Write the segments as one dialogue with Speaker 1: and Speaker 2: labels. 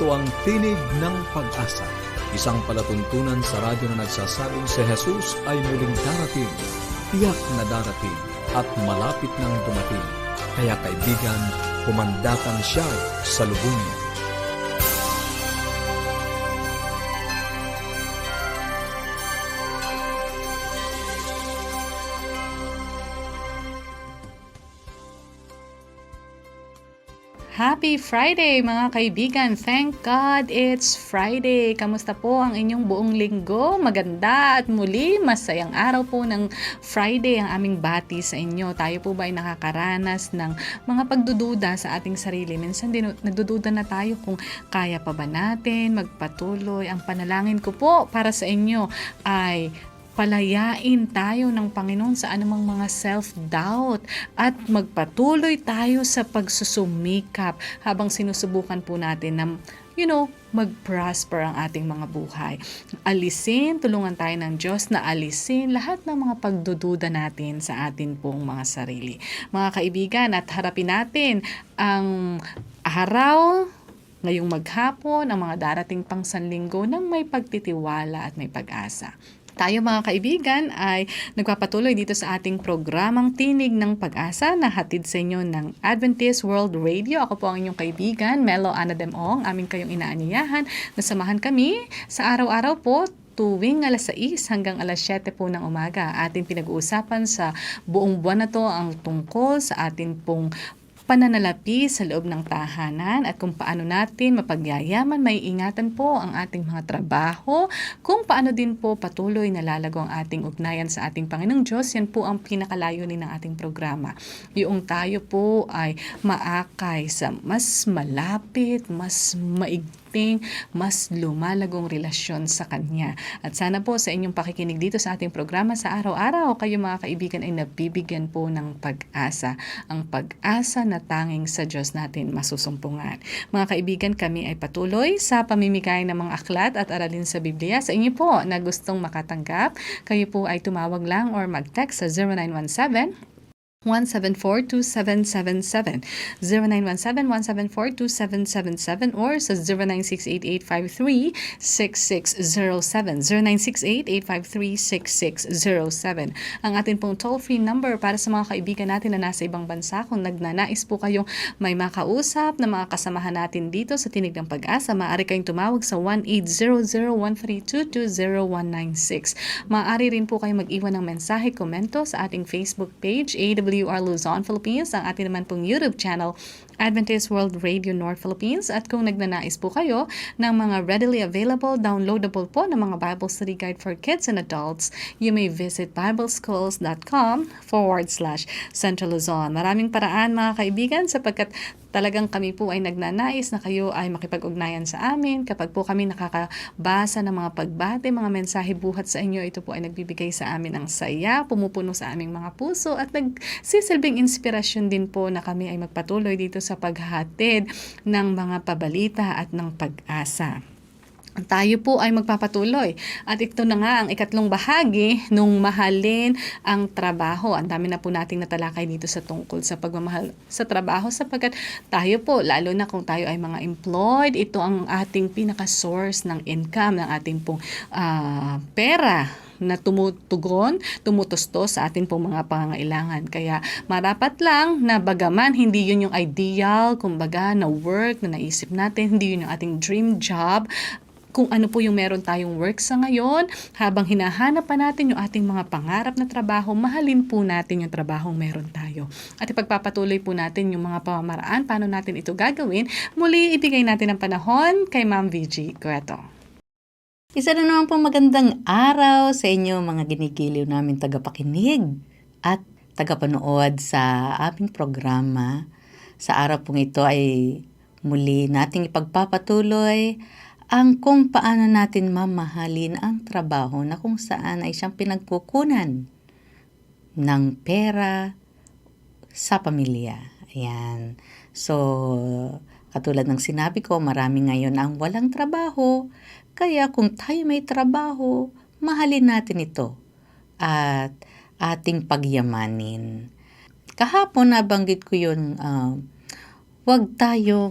Speaker 1: Ito ang Tinig ng Pag-asa, isang palatuntunan sa radyo na nagsasabing si Jesus ay muling darating, tiyak na darating, at malapit nang dumating. Kaya kaibigan, pumandakan siya sa lubungin.
Speaker 2: Happy Friday mga kaibigan! Thank God it's Friday! Kamusta po ang inyong buong linggo? Maganda at muli masayang araw po ng Friday ang aming bati sa inyo. Tayo po ba ay nakakaranas ng mga pagdududa sa ating sarili? Minsan din nagdududa na tayo kung kaya pa ba natin magpatuloy. Ang panalangin ko po para sa inyo ay palayain tayo ng Panginoon sa anumang mga self-doubt at magpatuloy tayo sa pagsusumikap habang sinusubukan po natin na mag-prosper ang ating mga buhay. Tulungan tayo ng Diyos na alisin lahat ng mga pagdududa natin sa atin pong mga sarili. Mga kaibigan, at harapin natin ang araw ngayong maghapon, ang mga darating pang sanlinggo ng may pagtitiwala at may pag-asa. Tayo mga kaibigan ay nagpapatuloy dito sa ating programang Tinig ng Pag-asa na hatid sa inyo ng Adventist World Radio. Ako po ang inyong kaibigan, Melo Ana Demong, aming kayong inaanyayahan. Nasamahan kami sa araw-araw po tuwing alas 6 hanggang alas 7 po ng umaga. Ating pinag-uusapan sa buong buwan na to ang tungkol sa ating pong pananalapi sa loob ng tahanan at kung paano natin mapagyayaman, may ingatan po ang ating mga trabaho, kung paano din po patuloy na lalago ang ating ugnayan sa ating Panginoong Diyos. Yan po ang pinakalayunin ng ating programa. Yung tayo po ay maakay sa mas malapit, mas maigting, mas lumalagong relasyon sa Kanya. At sana po sa inyong pakikinig dito sa ating programa sa araw-araw, kayo mga kaibigan ay nabibigyan po ng pag-asa. Ang pag-asa na tanging sa Diyos natin masusumpungan. Mga kaibigan, kami ay patuloy sa pamimigay ng mga aklat at aralin sa Biblia. Sa inyo po na gustong makatanggap, kayo po ay tumawag lang or mag-text sa 0917 1742777, 0917-1742777, or sa 0968-853-6607, 0968-853-6607. Ang atin pong toll-free number para sa mga kaibigan natin na nasa ibang bansa. Kung nagnanais po kayong may makausap na mga kasamahan natin dito sa Tinig ng Pag-asa, maaari kayong tumawag sa 1-800-132-20196. Maaari rin po kayong mag-iwan ng mensahe, komento sa ating Facebook page, AWR Luzon, Philippines, ang ating naman pong YouTube channel, Adventist World Radio North Philippines. At kung nagnanais po kayo ng mga readily available, downloadable po ng mga Bible Study Guide for Kids and Adults, you may visit bibleschools.com/Central Luzon. Maraming paraan mga kaibigan sapagkat talagang kami po ay nagnanais na kayo ay makipag-ugnayan sa amin. Kapag po kami nakakabasa ng mga pagbate, mga mensahe buhat sa inyo, ito po ay nagbibigay sa amin ng saya, pumupuno sa aming mga puso at nagsisilbing inspirasyon din po na kami ay magpatuloy dito sa paghatid ng mga pabalita at ng pag-asa. Tayo po ay magpapatuloy. At ito na nga ang ikatlong bahagi nung mahalin ang trabaho. Ang dami na po nating natalakay dito sa tungkol sa pagmamahal sa trabaho sapagkat tayo po, lalo na kung tayo ay mga employed, ito ang ating pinaka-source ng income, ng ating pong pera na tumutustos sa atin pong mga pangangailangan. Kaya marapat lang na bagaman hindi yun yung ideal, kumbaga na work na naisip natin, hindi yun yung ating dream job, kung ano po yung meron tayong work sa ngayon, habang hinahanap pa natin yung ating mga pangarap na trabaho, mahalin po natin yung trabahong meron tayo. At ipagpapatuloy po natin yung mga pamamaraan, paano natin ito gagawin. Muli, ibigay natin ang panahon kay Ma'am VG Cueto.
Speaker 3: Isa na naman po magandang araw sa inyo mga ginigiliw namin tagapakinig at tagapanood sa aming programa. Sa araw pong ito ay muli nating ipagpapatuloy ang kung paano natin mamahalin ang trabaho na kung saan ay siyang pinagkukunan ng pera sa pamilya. Ayan. So, katulad ng sinabi ko, marami ngayon ang walang trabaho. Kaya kung tayo may trabaho, mahalin natin ito at ating pagyamanin. Kahapon nabanggit ko yun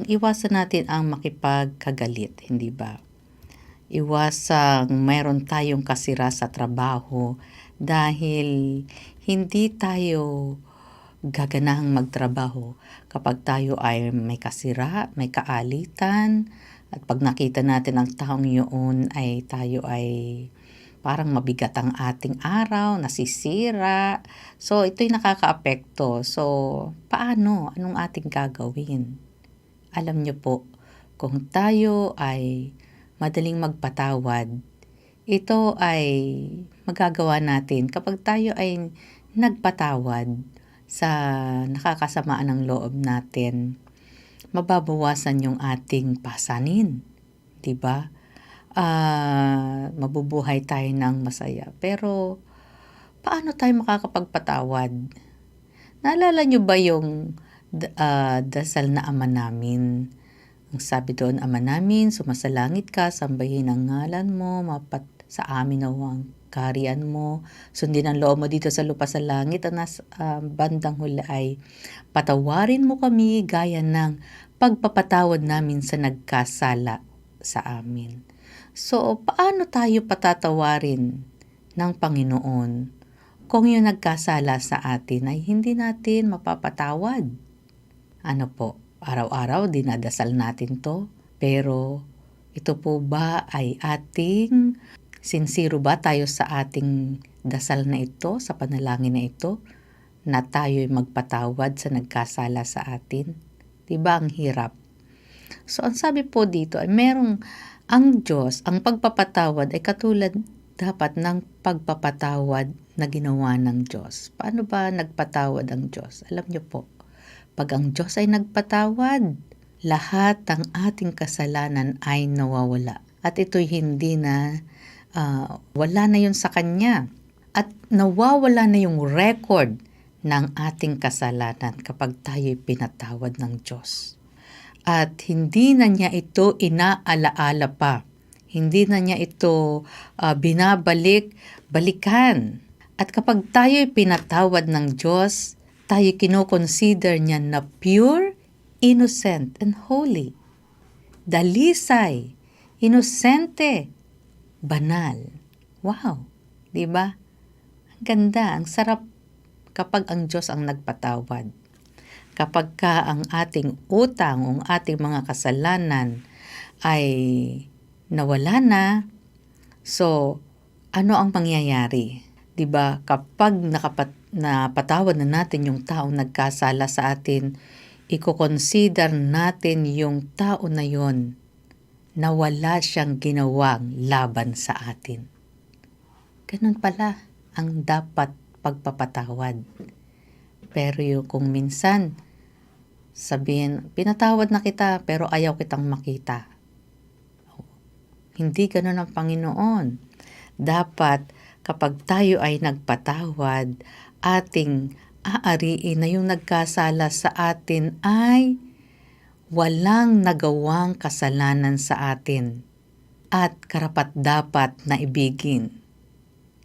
Speaker 3: iwasan natin ang makipagkagalit, hindi ba? Iwasang mayroon tayong kasira sa trabaho dahil hindi tayo gaganahang magtrabaho kapag tayo ay may kasira, may kaalitan, at pag nakita natin ang taong yun ay tayo ay parang mabigat ang ating araw, nasisira. So, ito'y nakakaapekto. So, paano? Anong ating gagawin? Alam niyo po, kung tayo ay madaling magpatawad, ito ay magagawa natin kapag tayo ay nagpatawad sa nakakasamaan ng loob natin. Mababawasan yung ating pasanin, 'di ba? Mabubuhay tayo ng masaya. Pero paano tayo makakapagpatawad? Naalala niyo ba yung dasal na Ama namin? Ang sabi doon, Ama namin, sumasalangit ka, sambahin ang ngalan mo, sa amin nawang kaharian mo, sundin ang loob mo dito sa lupa sa langit, at bandang huli ay patawarin mo kami gaya ng pagpapatawad namin sa nagkasala sa amin. So, paano tayo patatawarin ng Panginoon kung yung nagkasala sa atin ay hindi natin mapapatawad? Ano po? Araw-araw dinadasal natin to, pero ito po ba ay sincere ba tayo sa ating dasal na ito, sa panalangin na ito, na tayo'y magpatawad sa nagkasala sa atin? Diba ang hirap? So, ang sabi po dito ay ang Diyos, ang pagpapatawad ay katulad dapat ng pagpapatawad na ginawa ng Diyos. Paano ba nagpatawad ang Diyos? Alam niyo po, pag ang Diyos ay nagpatawad, lahat ng ating kasalanan ay nawawala. At ito'y hindi na, wala na yun sa Kanya. At nawawala na yung record ng ating kasalanan kapag tayo'y pinatawad ng Diyos. At hindi na niya ito inaalaala pa. Hindi na niya ito balikan. At kapag tayo'y pinatawad ng Diyos, tayo kinoconsider niya na pure, innocent, and holy. Dalisay, inosente, banal. Wow, di ba? Ang ganda, ang sarap kapag ang Diyos ang nagpatawad. Kapag ang ating utang, ang ating mga kasalanan ay nawala na, so ano ang mangyayari? 'Di ba? Kapag napatawad na natin yung taong nagkasala sa atin, i-consider natin yung tao na yon na wala siyang ginawang laban sa atin. Ganun pala ang dapat pagpapatawad. Pero kung minsan sabihin, pinatawad na kita pero ayaw kitang makita. Hindi ganun ang Panginoon. Dapat kapag tayo ay nagpatawad, ating aariin na yung nagkasala sa atin ay walang nagawang kasalanan sa atin at karapat-dapat na ibigin,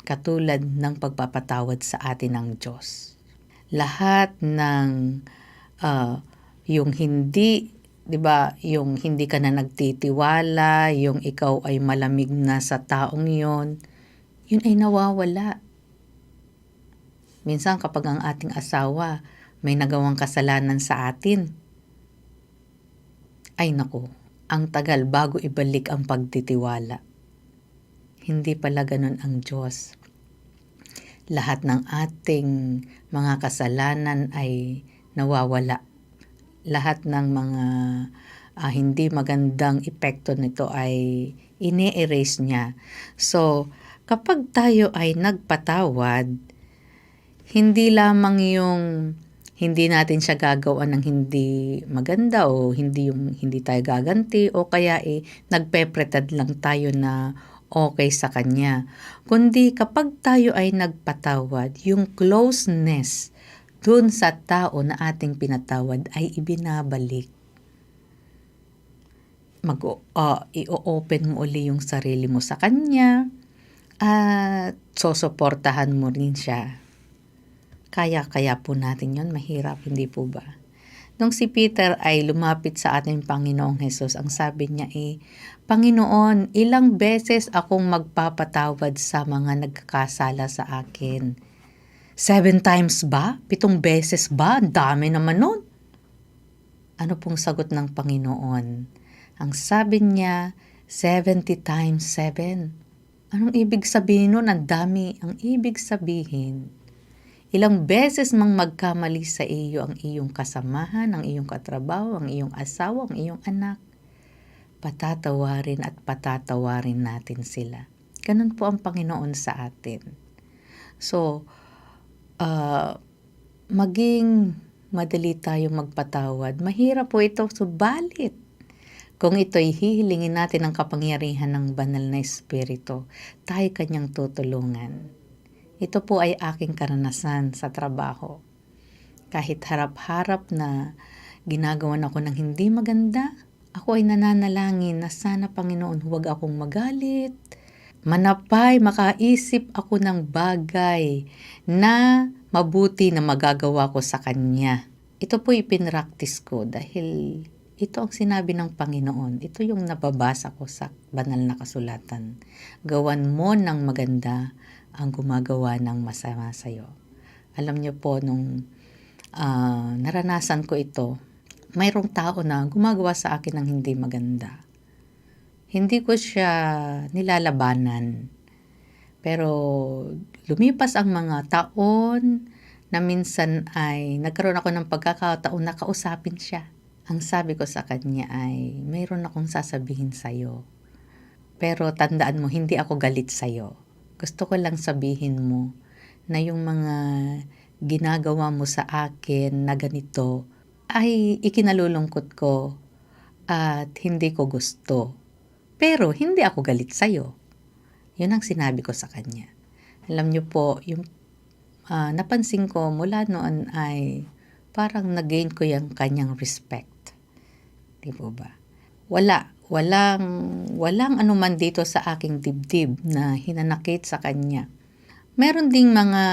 Speaker 3: katulad ng pagpapatawad sa atin ng Diyos. Lahat ng yung hindi, 'di ba, yung hindi ka na nagtitiwala, yung ikaw ay malamig na sa taong yon, yun ay nawawala. Minsan kapag ang ating asawa may nagawang kasalanan sa atin, ay naku, ang tagal bago ibalik ang pagtitiwala. Hindi pala ganun ang Diyos. Lahat ng ating mga kasalanan ay nawawala. Lahat ng mga hindi magandang epekto nito ay ine-erase niya. So, kapag tayo ay nagpatawad, hindi lamang yung hindi natin siya gagawa ng hindi maganda o hindi tayo gaganti o kaya nagpe-pretend lang tayo na okay sa kanya. Kundi kapag tayo ay nagpatawad, yung closeness dun sa tao na ating pinatawad ay ibinabalik. I-open mo uli yung sarili mo sa kanya at sosuportahan mo rin siya. Kaya po natin yon, mahirap, hindi po ba? Nung si Peter ay lumapit sa ating Panginoong Hesus, ang sabi niya Panginoon, ilang beses akong magpapatawad sa mga nagkakasala sa akin? 7 times ba? 7 beses ba? Ang dami naman nun. Ano pong sagot ng Panginoon? Ang sabi niya, 70 times 7. Anong ibig sabihin nun? Ang dami. Ang ibig sabihin, ilang beses mang magkamali sa iyo ang iyong kasamahan, ang iyong katrabaho, ang iyong asawa, ang iyong anak, patatawarin at patatawarin natin sila. Ganun po ang Panginoon sa atin. So, maging madali tayong magpatawad. Mahirap po ito, subalit kung ito'y hihilingin natin ang kapangyarihan ng banal na Espiritu, tayo kanyang tutulungan. Ito po ay aking karanasan sa trabaho. Kahit harap-harap na ginagawan ako ng hindi maganda, ako ay nananalangin na sana Panginoon huwag akong magalit. Manapay, makaisip ako ng bagay na mabuti na magagawa ko sa Kanya. Ito po ipinractice ko dahil ito ang sinabi ng Panginoon. Ito yung nababasa ko sa banal na kasulatan. Gawan mo ng maganda ang gumagawa ng masama sa iyo. Alam niyo po, nung naranasan ko ito, mayroong tao na gumagawa sa akin ng hindi maganda. Hindi ko siya nilalabanan. Pero lumipas ang mga taon na minsan ay nagkaroon ako ng pagkakataon na kausapin siya. Ang sabi ko sa kanya ay, mayroon akong sasabihin sa'yo. Pero tandaan mo, hindi ako galit sa'yo. Gusto ko lang sabihin mo na yung mga ginagawa mo sa akin na ganito ay ikinalulungkot ko at hindi ko gusto. Pero hindi ako galit sa'yo. Yun ang sinabi ko sa kanya. Alam niyo po, yung napansin ko mula noon ay parang nag-gain ko yung kanyang respect. Di po ba? Walang anuman dito sa aking dibdib na hinanakit sa kanya. Meron ding mga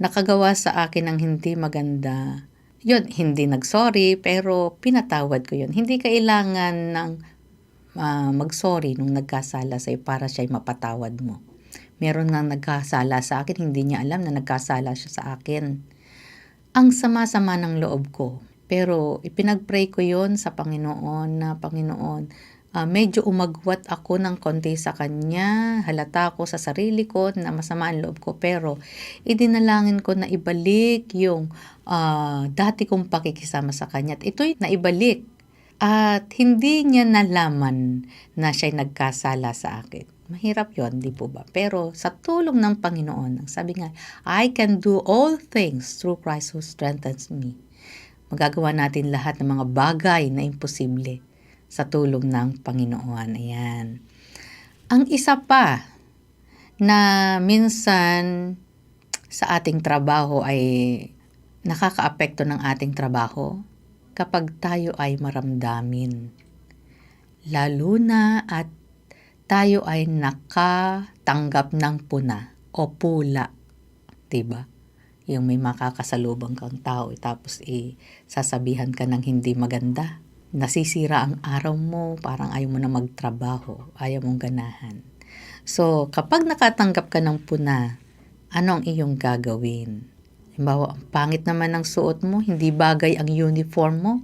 Speaker 3: nakagawa sa akin ng hindi maganda. Yun, hindi nagsorry, pero pinatawad ko yun. Hindi kailangan ng mag-sorry nung nagkasala sa'yo para siya'y mapatawad mo. Meron nga nagkasala sa akin, hindi niya alam na nagkasala siya sa akin. Ang sama-sama ng loob ko. Pero ipinag-pray ko yon sa Panginoon na Panginoon, medyo umagwat ako ng konti sa Kanya. Halata ko sa sarili ko na masama ang loob ko. Pero idinalangin ko na ibalik yung dati kong pakikisama sa Kanya. At ito'y naibalik. At hindi niya nalaman na siya'y nagkasala sa akin. Mahirap yon, di po ba? Pero sa tulong ng Panginoon, ang sabi nga, I can do all things through Christ who strengthens me. Magagawa natin lahat ng mga bagay na imposible sa tulong ng Panginoon. Ayan. Ang isa pa na minsan sa ating trabaho ay nakakaapekto ng ating trabaho kapag tayo ay maramdamin. Lalo na at tayo ay nakatanggap ng puna o pula. Diba? Yung may makakasalubong kang tao tapos sasabihan ka ng hindi maganda. Nasisira ang araw mo, parang ayaw mo na magtrabaho, ayaw mong ganahan. So, kapag nakatanggap ka ng puna, ano ang iyong gagawin? Halimbawa, ang pangit naman ng suot mo, hindi bagay ang uniform mo.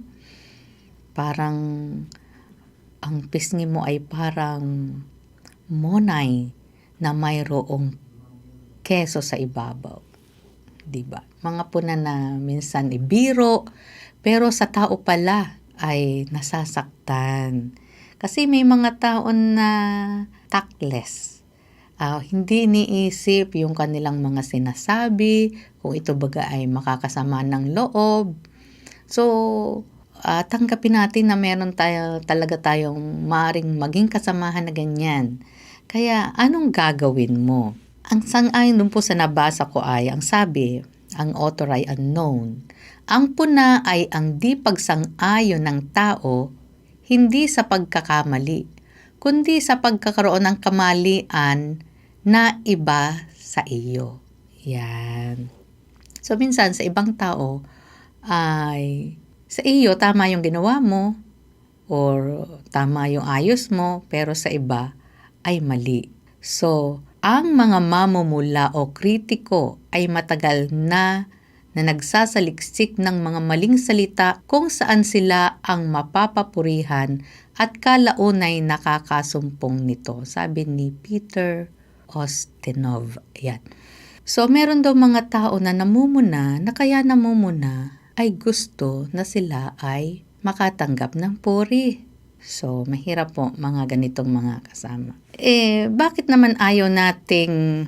Speaker 3: Parang, ang pisngi mo ay parang monay na mayroong keso sa ibabaw. Diba? Mga puna na minsan biro, pero sa tao pala ay nasasaktan. Kasi may mga tao na tactless. Hindi iniisip yung kanilang mga sinasabi, kung ito baga ay makakasama ng loob. So, tanggapin natin na meron talaga tayong maaaring maging kasamahan na ganyan. Kaya, anong gagawin mo? Ang sang-ayon dun po sa nabasa ko ay, ang sabi, ang author ay unknown. Ang puna ay ang di pagsang-ayon ng tao, hindi sa pagkakamali, kundi sa pagkakaroon ng kamalian na iba sa iyo. Yan. So minsan sa ibang tao, ay sa iyo tama yung ginawa mo or tama yung ayos mo, pero sa iba ay mali. So, ang mga mamumula o kritiko ay matagal na nagsasaliksik ng mga maling salita kung saan sila ang mapapapurihan at kalaunay nakakasumpong nito. Sabi ni Peter Ustinov. Ayan. So, meron daw mga tao na namumuna, na kaya namumuna ay gusto na sila ay makatanggap ng puri. So, mahirap po mga ganitong mga kasama. Bakit naman ayaw nating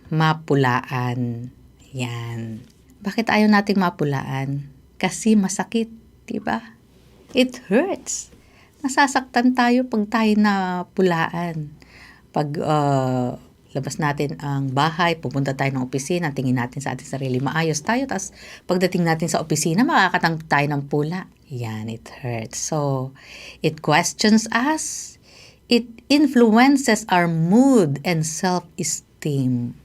Speaker 3: mapulaan? Yan. Bakit ayaw nating mapulaan? Kasi masakit, di ba? It hurts. Nasasaktan tayo pag tayo napulaan. Pag labas natin ang bahay, pupunta tayo ng opisina, tingin natin sa ating sarili, maayos tayo, tapos pagdating natin sa opisina, makakatanggap tayo ng pula. Yan, it hurts. So, it questions us. It influences our mood and self-esteem.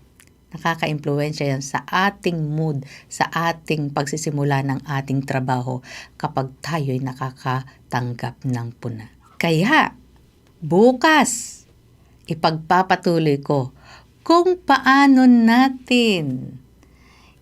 Speaker 3: Nakaka-impluwensya yan sa ating mood, sa ating pagsisimula ng ating trabaho kapag tayo'y nakakatanggap ng puna. Kaya, bukas, ipagpapatuloy ko kung paano natin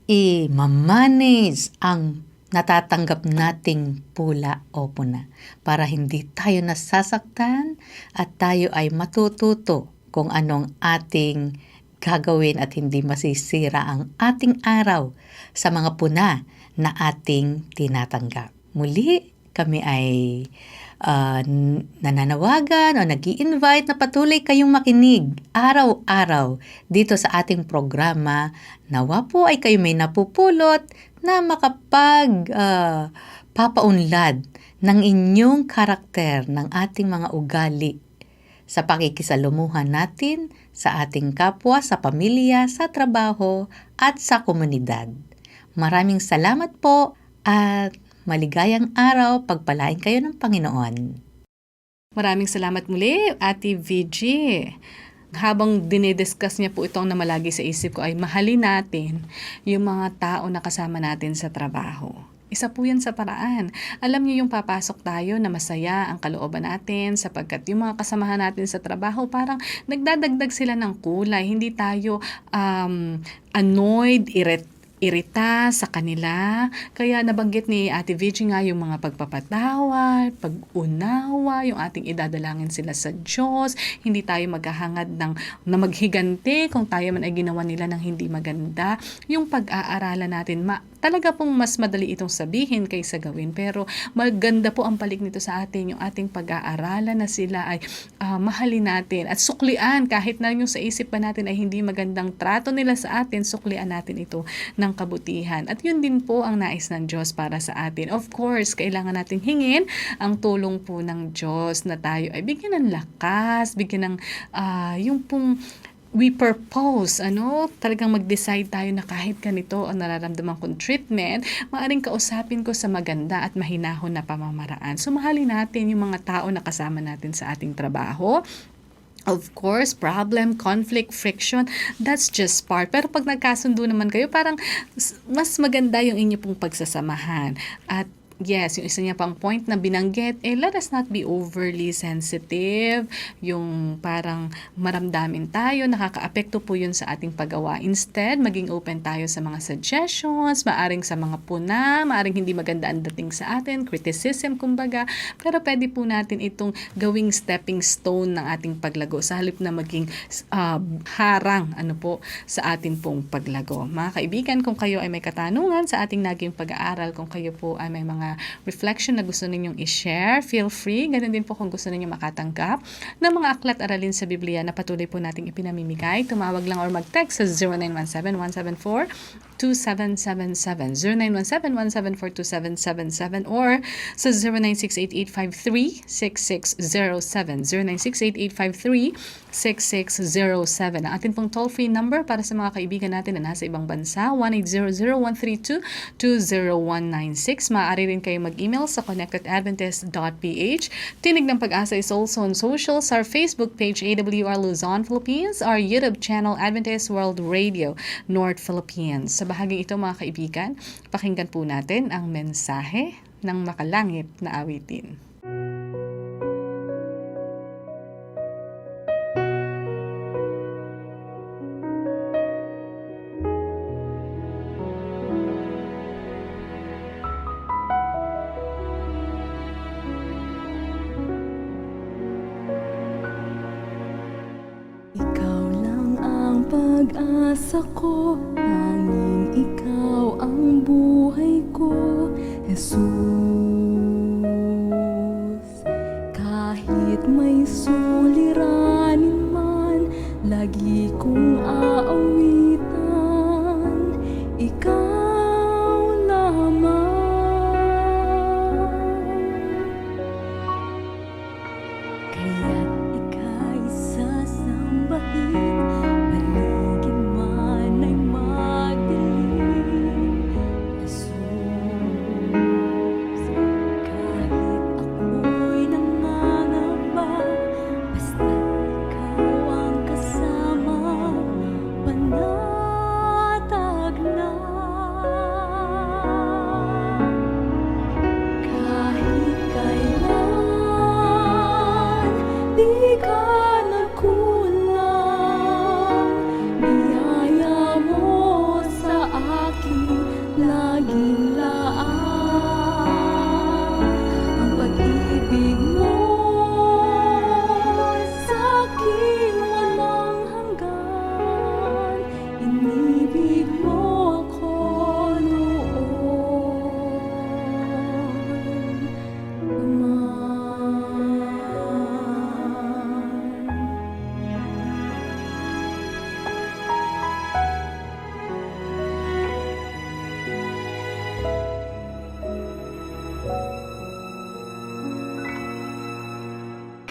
Speaker 3: i-manage ang natatanggap nating pula o puna para hindi tayo nasasaktan at tayo ay matututo kung anong ating gagawin at hindi masisira ang ating araw sa mga puna na ating tinatanggap. Muli, kami ay nananawagan o nag-i-invite na patuloy kayong makinig araw-araw dito sa ating programa. Nawa po ay kayo may napupulot na papaunlad ng inyong karakter, ng ating mga ugali sa pakikisalumuhan natin sa ating kapwa, sa pamilya, sa trabaho at sa komunidad. Maraming salamat po at maligayang araw, pagpalain kayo ng Panginoon.
Speaker 2: Maraming salamat muli, Ate VG. Habang dinidiscuss niya po itong namalagi sa isip ko ay mahalin natin yung mga tao na kasama natin sa trabaho. Isa po yan sa paraan. Alam niyo yung papasok tayo na masaya ang kalooban natin sapagkat yung mga kasamahan natin sa trabaho parang nagdadagdag sila ng kulay. Hindi tayo annoyed, irita sa kanila. Kaya nabanggit ni Ate Vici nga yung mga pagpapatawad, pag-unawa, yung ating idadalangin sila sa Diyos. Hindi tayo maghahangad na maghiganti kung tayo man ay ginawa nila ng hindi maganda. Yung pag-aaralan natin, talaga pong mas madali itong sabihin kaysa gawin. Pero maganda po ang balik nito sa atin, yung ating pag-aaralan na sila ay mahalin natin at suklian kahit na yung sa isip pa natin ay hindi magandang trato nila sa atin, suklian natin ito ng kabutihan. At yun din po ang nais ng Diyos para sa atin. Of course, kailangan natin hingin ang tulong po ng Diyos na tayo ay bigyan ng lakas, bigyan ng yung pong we purpose, talagang mag-decide tayo na kahit ganito ang nararamdaman kong treatment, maaaring kausapin ko sa maganda at mahinahon na pamamaraan. So, mahalin natin yung mga tao na kasama natin sa ating trabaho. Of course, problem, conflict, friction, that's just part. Pero pag nagkasundo naman kayo, parang mas maganda yung inyo pong pagsasamahan. At yes, yung isa niya pang point na binanggit, let us not be overly sensitive. Yung parang maramdamin tayo, nakakaapekto po yun sa ating paggawa. Instead, maging open tayo sa mga suggestions, maaring sa mga puna, maaring hindi maganda ang dating sa atin, criticism kumbaga, pero pwede po natin itong gawing stepping stone ng ating paglago sa halip na maging harang sa atin pong paglago. Mga kaibigan, kung kayo ay may katanungan sa ating naging pag-aaral, kung kayo po ay may mga reflection na gusto ninyong i-share, feel free. Ganun din po kung gusto ninyong makatanggap ng mga aklat aralin sa Biblia na patuloy po nating ipinamimigay. Tumawag lang or mag-text sa 0917-174-2777, 0917-174-2777 or sa 0968-853-6607, 0968-853-6607. Ang atin pong toll-free number para sa mga kaibigan natin na nasa ibang bansa, 1-800-132-20196. Maaari rin rin kayo mag-email sa connectedadventist.ph. Tinig ng Pag-asa is also on socials, our Facebook page AWR Luzon, Philippines, our YouTube channel Adventist World Radio, North Philippines. Sa bahaging ito mga kaibigan, pakinggan po natin ang mensahe ng makalangit na awitin.
Speaker 4: Pag-asa ko, tanging ikaw ang buhay ko, Jesus. Kahit may suliranin man, lagi kong aawitan, ikaw lamang. Kaya't ika'y sasambahin,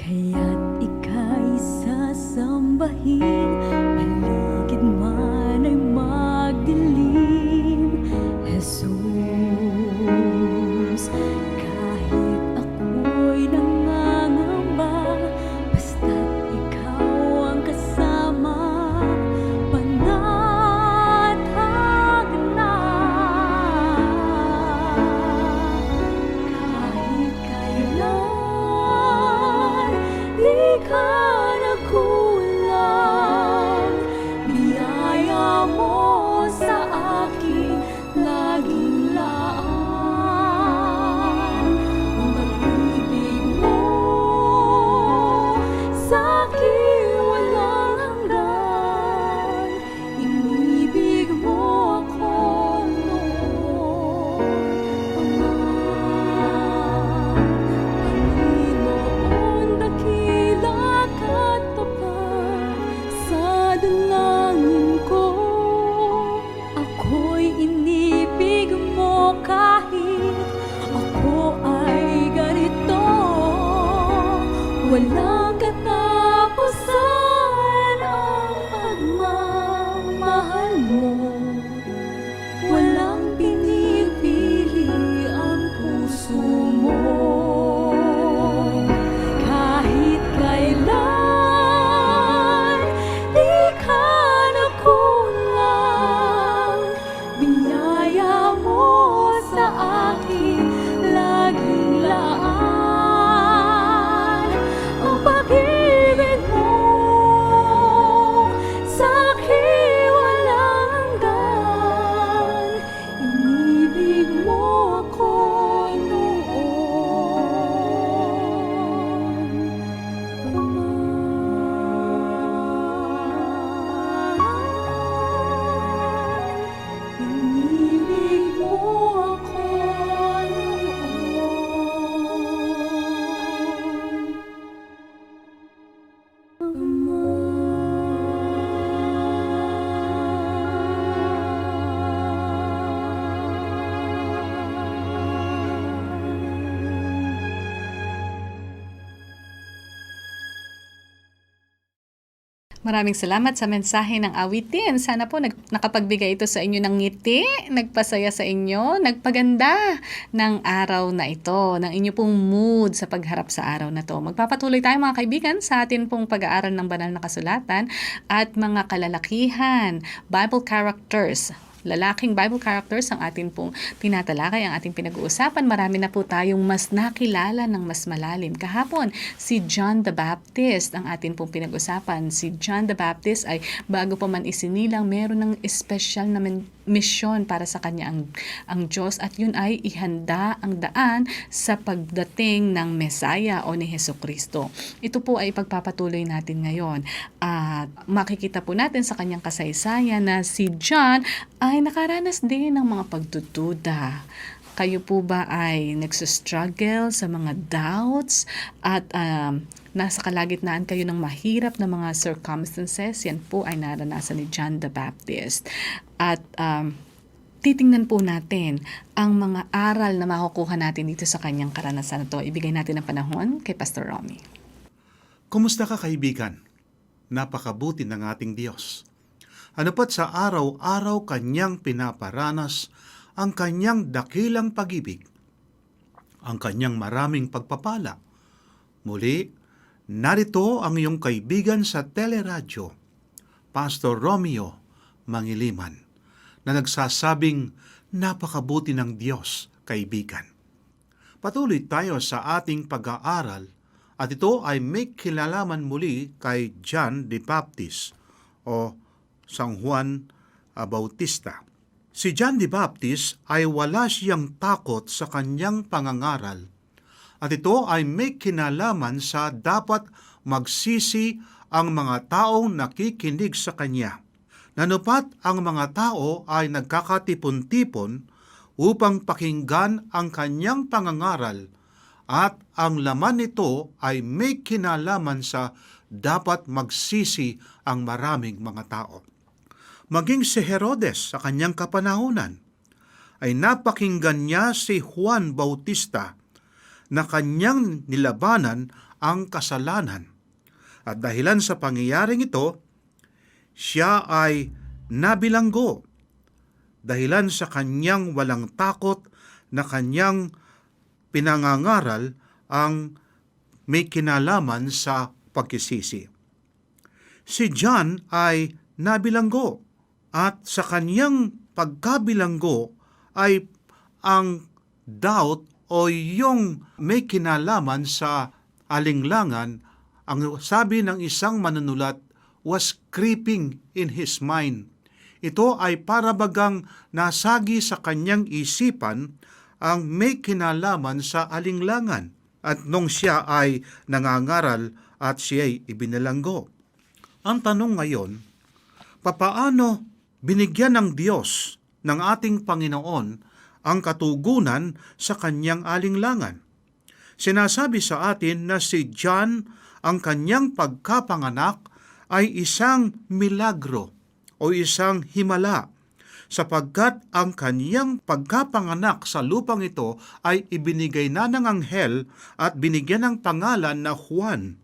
Speaker 4: kaya't ika'y sasambahin, paligid man ay magdilim, Jesus. Kahit ako'y nangangamba, basta't ikaw ang kasama, panatag na. Kahit kailan di ka nagkulang,
Speaker 2: Maraming salamat sa mensahe ng awitin. Sana po nakapagbigay ito sa inyo ng ngiti, nagpasaya sa inyo, nagpaganda ng araw na ito, ng inyo pong mood sa pagharap sa araw na to. Magpapatuloy tayo mga kaibigan sa atin pong pag-aaral ng banal na kasulatan at mga kalalakihan, Bible characters. Lalaking Bible characters ang atin pong tinatalakay, ang ating pinag-uusapan. Marami na po tayong mas nakilala ng mas malalim. Kahapon, si John the Baptist ang atin pong pinag-usapan. Si John the Baptist ay bago pa man isinilang, meron ng espesyal na misyon para sa kanya ang Diyos, at yun ay ihanda ang daan sa pagdating ng Mesaya o ni Hesukristo. Ito po ay pagpapatuloy natin ngayon. At makikita po natin sa kanyang kasaysayan na si John ay nakaranas din ng mga pagdududa. Kayo po ba ay nagsustruggle sa mga doubts at nasa kalagitnaan kayo ng mahirap na mga circumstances? Yan po ay naranasan ni John the Baptist. At titingnan po natin ang mga aral na makukuha natin dito sa kanyang karanasan na to. Ibigay natin ang panahon kay Pastor Romy.
Speaker 5: Kumusta ka, kaibigan? Napakabuti ng ating Diyos. Ano pat sa araw-araw kanyang pinaparanas ang kanyang dakilang pag-ibig, ang kanyang maraming pagpapala. Muli, narito ang iyong kaibigan sa teleradyo, Pastor Romeo Mangiliman, na nagsasabing napakabuti ng Diyos, kaibigan. Patuloy tayo sa ating pag-aaral at ito ay may kilalaman muli kay John the Baptist o San Juan Bautista. Si John the Baptist ay wala siyang takot sa kanyang pangangaral at ito ay may kinalaman sa dapat magsisi ang mga taong nakikinig sa kanya. Nanupat ang mga tao ay nagkakatipon-tipon upang pakinggan ang kanyang pangangaral at ang laman nito ay may kinalaman sa dapat magsisi ang maraming mga tao. Maging si Herodes sa kanyang kapanahunan ay napakinggan niya si Juan Bautista na kanyang nilabanan ang kasalanan. At dahilan sa pangyayaring ito, siya ay nabilanggo dahilan sa kanyang walang takot na kanyang pinangangaral ang may kinalaman sa pagkisisi. Si John ay nabilanggo at sa kanyang pagkabilanggo ay ang doubt o yung may kinalaman sa alinglangan, ang sabi ng isang manunulat, was creeping in his mind. Ito ay parabagang nasagi sa kanyang isipan ang may kinalaman sa alinglangan. At nung siya ay nangangaral at siya'y ibinalanggo. Ang tanong ngayon, papaano binigyan ng Diyos ng ating Panginoon ang katugunan sa kanyang alinglangan? Sinasabi sa atin na si John, ang kanyang pagkapanganak ay isang milagro o isang himala, sapagkat ang kanyang pagkapanganak sa lupang ito ay ibinigay na ng anghel at binigyan ng pangalan na Juan.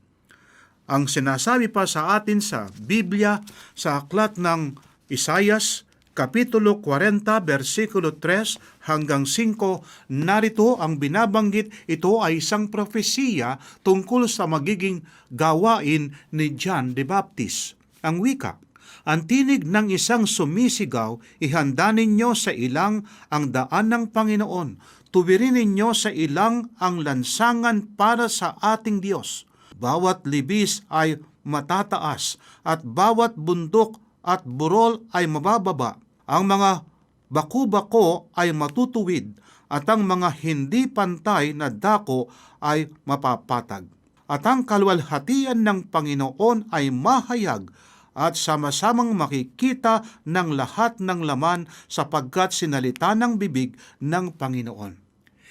Speaker 5: Ang sinasabi pa sa atin sa Biblia sa aklat ng Isayas, Kapitulo 40, versikulo 3 hanggang 5, narito ang binabanggit. Ito ay isang propesiya tungkol sa magiging gawain ni John the Baptist. Ang wika, ang tinig ng isang sumisigaw, ihanda ninyo sa ilang ang daan ng Panginoon. Tuwirin ninyo sa ilang ang lansangan para sa ating Diyos. Bawat libis ay matataas at bawat bundok at burol ay mabababa. Ang mga baku-bako ay matutuwid at ang mga hindi pantay na dako ay mapapatag. At ang kaluwalhatian ng Panginoon ay mahayag at sama-samang makikita ng lahat ng laman sapagkat sinalita ng bibig ng Panginoon.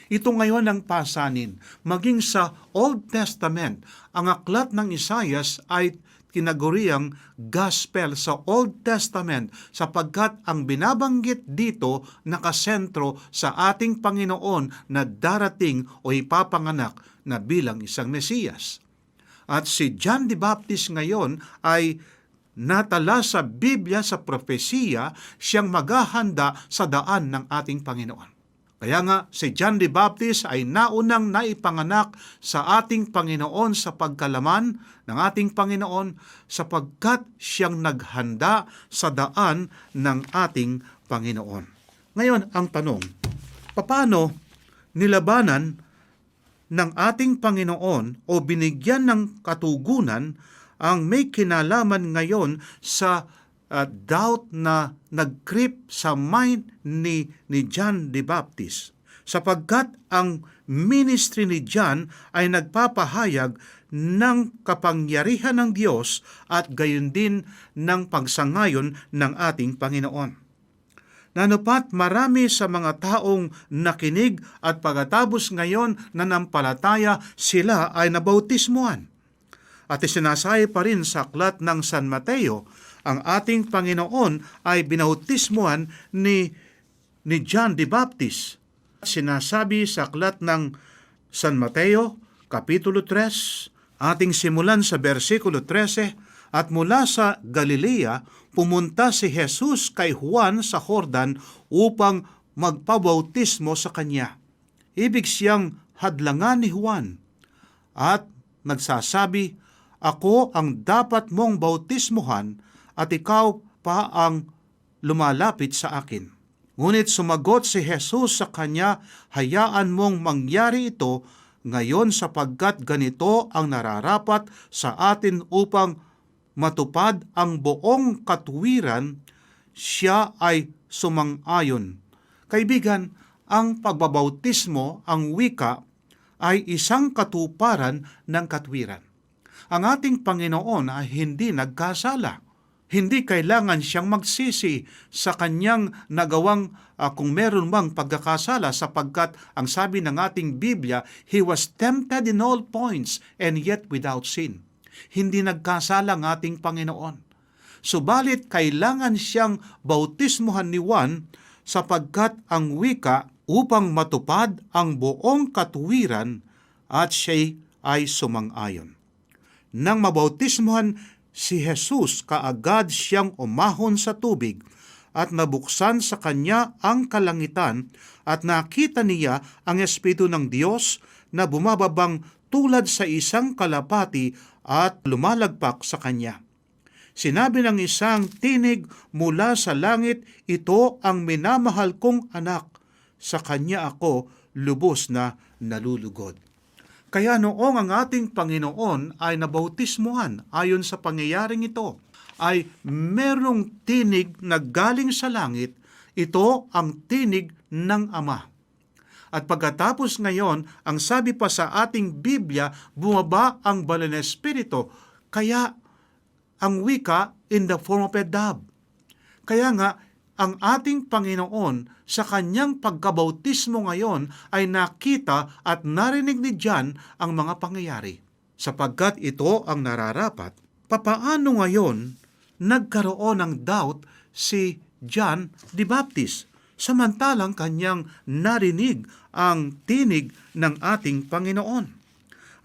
Speaker 5: Ito ngayon ang pasanin. Maging sa Old Testament, ang aklat ng Isayas ay tinaguriang gospel sa Old Testament sapagkat ang binabanggit dito nakasentro sa ating Panginoon na darating o ipapanganak na bilang isang Mesiyas. At si John the Baptist ngayon ay natala sa Biblia, sa propesiya, siyang maghahanda sa daan ng ating Panginoon. Kaya nga, si John the Baptist ay naunang naipanganak sa ating Panginoon sa pagkalaman ng ating Panginoon sapagkat siyang naghanda sa daan ng ating Panginoon. Ngayon, ang tanong, paano nilabanan ng ating Panginoon o binigyan ng katugunan ang may kinalaman ngayon sa doubt na nag-creep sa mind ni John the Baptist, sapagkat ang ministry ni John ay nagpapahayag ng kapangyarihan ng Diyos at gayon din ng pagsangayon ng ating Panginoon. Nanupat marami sa mga taong nakinig at pagkatapos ngayon nanampalataya, sila ay nabautismuhan. At isinasay pa rin sa aklat ng San Mateo, ang ating Panginoon ay binautismuhan ni John the Baptist. Sinasabi sa aklat ng San Mateo, Kapitulo 3, ating simulan sa versikulo 13, at mula sa Galilea, pumunta si Jesus kay Juan sa Jordan upang magpabautismo sa kanya. Ibig siyang hadlangan ni Juan at nagsasabi, "Ako ang dapat mong bautismuhan at ikaw pa ang lumalapit sa akin." Ngunit sumagot si Jesus sa kanya, "Hayaan mong mangyari ito ngayon sapagkat ganito ang nararapat sa atin upang matupad ang buong katuwiran." Siya ay sumang-ayon. Kaibigan, ang pagbabautismo, ang wika, ay isang katuparan ng katwiran. Ang ating Panginoon ay hindi nagkasala. Hindi kailangan siyang magsisi sa kanyang nagawang kung meron mang pagkakasala sapagkat ang sabi ng ating Biblia, He was tempted in all points and yet without sin. Hindi nagkasala ang ating Panginoon. Subalit kailangan siyang bautismuhan ni Juan sapagkat ang wika upang matupad ang buong katuwiran at siya ay sumang-ayon. Nang mabautismuhan si Jesus, kaagad siyang umahon sa tubig at nabuksan sa kanya ang kalangitan at nakita niya ang Espiritu ng Diyos na bumababang tulad sa isang kalapati at lumalagpak sa kanya. Sinabi ng isang tinig mula sa langit, "Ito ang minamahal kong anak, sa kanya ako lubos na nalulugod." Kaya noong ang ating Panginoon ay nabautismuhan ayon sa pangyayaring ito, ay merong tinig na galing sa langit, ito ang tinig ng Ama. At pagkatapos ngayon, ang sabi pa sa ating Biblia, bumaba ang banal na Espiritu, kaya ang wika in the form of a dove. Kaya nga, ang ating Panginoon sa kanyang pagkabautismo ngayon ay nakita at narinig ni John ang mga pangyayari. Sapagkat ito ang nararapat, papaano ngayon nagkaroon ng doubt si John the Baptist samantalang kanyang narinig ang tinig ng ating Panginoon?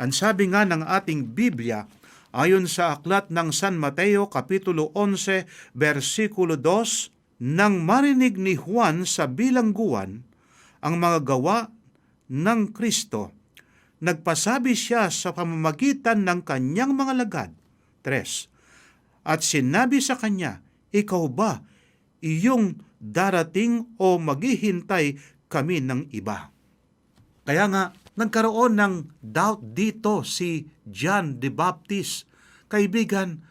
Speaker 5: Ang sabi nga ng ating Biblia, ayon sa aklat ng San Mateo, Kapitulo 11, versikulo 2, nang marinig ni Juan sa bilangguan ang mga gawa ng Kristo, nagpasabi siya sa pamamagitan ng kanyang mga lagad. 3. At sinabi sa kanya, "Ikaw ba iyong darating o maghihintay kami ng iba?" Kaya nga, nagkaroon ng doubt dito si John the Baptist. Kaibigan,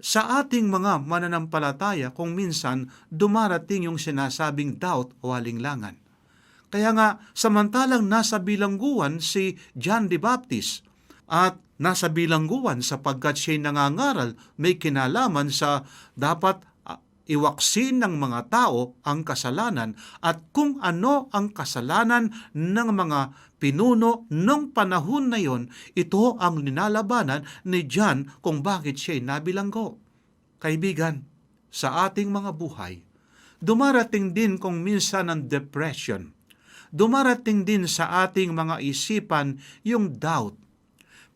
Speaker 5: sa ating mga mananampalataya, kung minsan dumarating yung sinasabing doubt o halinglangan. Kaya nga, samantalang nasa bilangguan si John the Baptist at nasa bilangguan sapagkat siya'y nangangaral, may kinalaman sa dapat iwaksin ng mga tao ang kasalanan at kung ano ang kasalanan ng mga pinuno nung panahon na yon, ito ang ninalabanan ni John kung bakit siya'y nabilanggo. Kaibigan, sa ating mga buhay, dumarating din kung minsan ang depression. Dumarating din sa ating mga isipan yung doubt.